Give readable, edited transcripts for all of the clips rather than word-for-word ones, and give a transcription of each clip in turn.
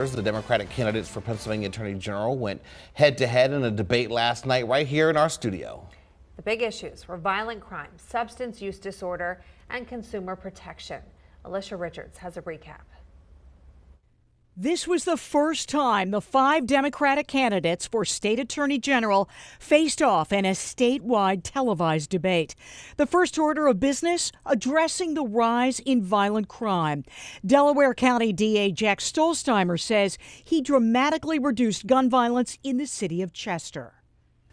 The Democratic candidates for Pennsylvania Attorney General went head-to-head in a debate last night right here in our studio. The big issues were violent crime, substance use disorder, and consumer protection. Alicia Richards has a recap. This was the first time the 5 Democratic candidates for state attorney general faced off in a statewide televised debate. The first order of business, addressing the rise in violent crime. Delaware County DA Jack Stolzheimer says he dramatically reduced gun violence in the city of Chester.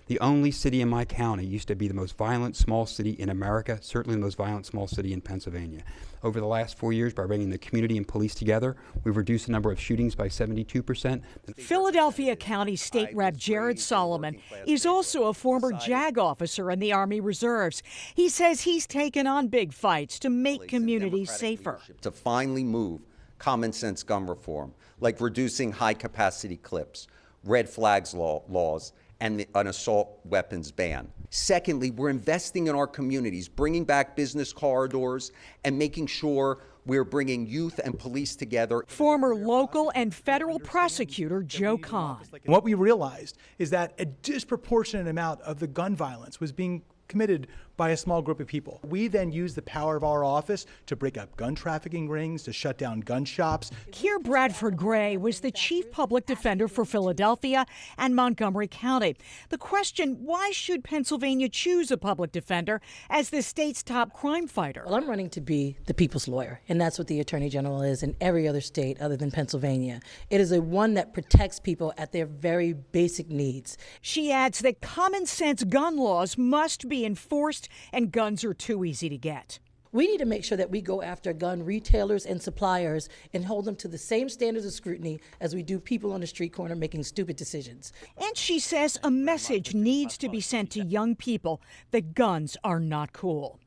The only city in my county used to be the most violent small city in America, certainly the most violent small city in Pennsylvania. Over the last 4 years, by bringing the community and police together, we've reduced the number of shootings by 72%. Philadelphia County State Rep Jared Solomon is also a former JAG officer in the Army Reserves. He says he's taken on big fights to make communities safer. To finally move common sense gun reform, like reducing high-capacity clips, red flags laws, and an assault weapons ban. Secondly, we're investing in our communities, bringing back business corridors and making sure we're bringing youth and police together. Former local and federal prosecutor Joe Kahn. What we realized is that a disproportionate amount of the gun violence was being committed by a small group of people. We then used the power of our office to break up gun trafficking rings, to shut down gun shops. Keir Bradford Gray was the chief public defender for Philadelphia and Montgomery County. The question, why should Pennsylvania choose a public defender as the state's top crime fighter? Well, I'm running to be the people's lawyer, and that's what the Attorney General is in every other state other than Pennsylvania. It is a one that protects people at their very basic needs. She adds that common sense gun laws must be enforced and guns are too easy to get. We need to make sure that we go after gun retailers and suppliers and hold them to the same standards of scrutiny as we do people on the street corner making stupid decisions. And she says a message needs to be sent to young people that guns are not cool.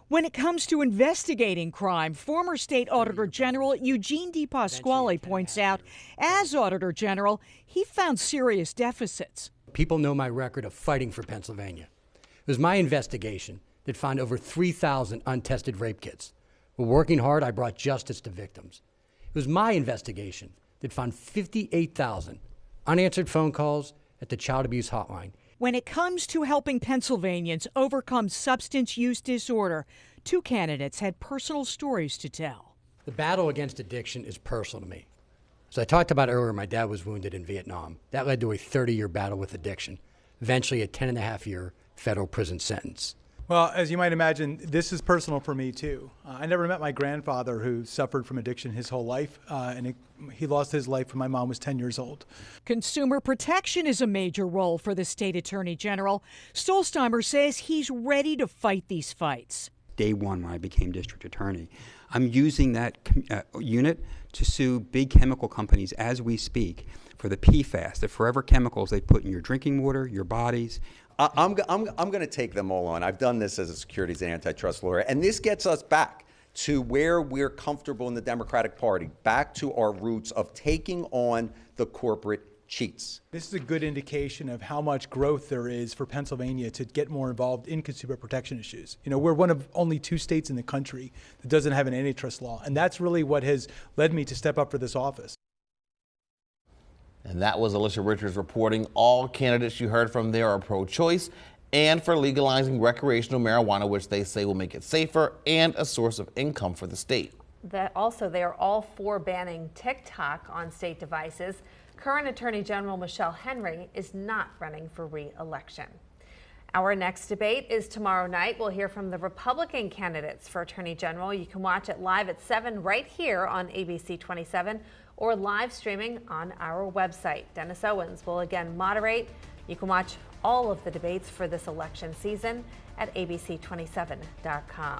When it comes to investigating crime, former State Auditor General Eugene DePasquale points out, as Auditor General, he found serious deficits. People know my record of fighting for Pennsylvania. It was my investigation that found over 3,000 untested rape kits. While working hard, I brought justice to victims. It was my investigation that found 58,000 unanswered phone calls at the child abuse hotline. When it comes to helping Pennsylvanians overcome substance use disorder, 2 candidates had personal stories to tell. The battle against addiction is personal to me. As I talked about earlier, my dad was wounded in Vietnam. That led to a 30-year battle with addiction, eventually a 10.5-year federal prison sentence. Well, as you might imagine, this is personal for me, too. I never met my grandfather, who suffered from addiction his whole life, and he lost his life when my mom was 10 years old. Consumer protection is a major role for the state attorney general. Stolzheimer says he's ready to fight these fights. Day one, when I became district attorney, I'm using that unit to sue big chemical companies as we speak for the PFAS, the forever chemicals they put in your drinking water, your bodies. I'm going to take them all on. I've done this as a securities and antitrust lawyer, and this gets us back to where we're comfortable in the Democratic Party, back to our roots of taking on the corporate cheats. This is a good indication of how much growth there is for Pennsylvania to get more involved in consumer protection issues. You know, we're one of only 2 states in the country that doesn't have an antitrust law, and that's really what has led me to step up for this office. And that was Alicia Richards reporting. All candidates you heard from there are pro-choice and for legalizing recreational marijuana, which they say will make it safer and a source of income for the state. They are all for banning TikTok on state devices. Current Attorney General Michelle Henry is not running for re-election. Our next debate is tomorrow night. We'll hear from the Republican candidates for Attorney General. You can watch it live at 7 right here on ABC 27 or live streaming on our website. Dennis Owens will again moderate. You can watch all of the debates for this election season at abc27.com.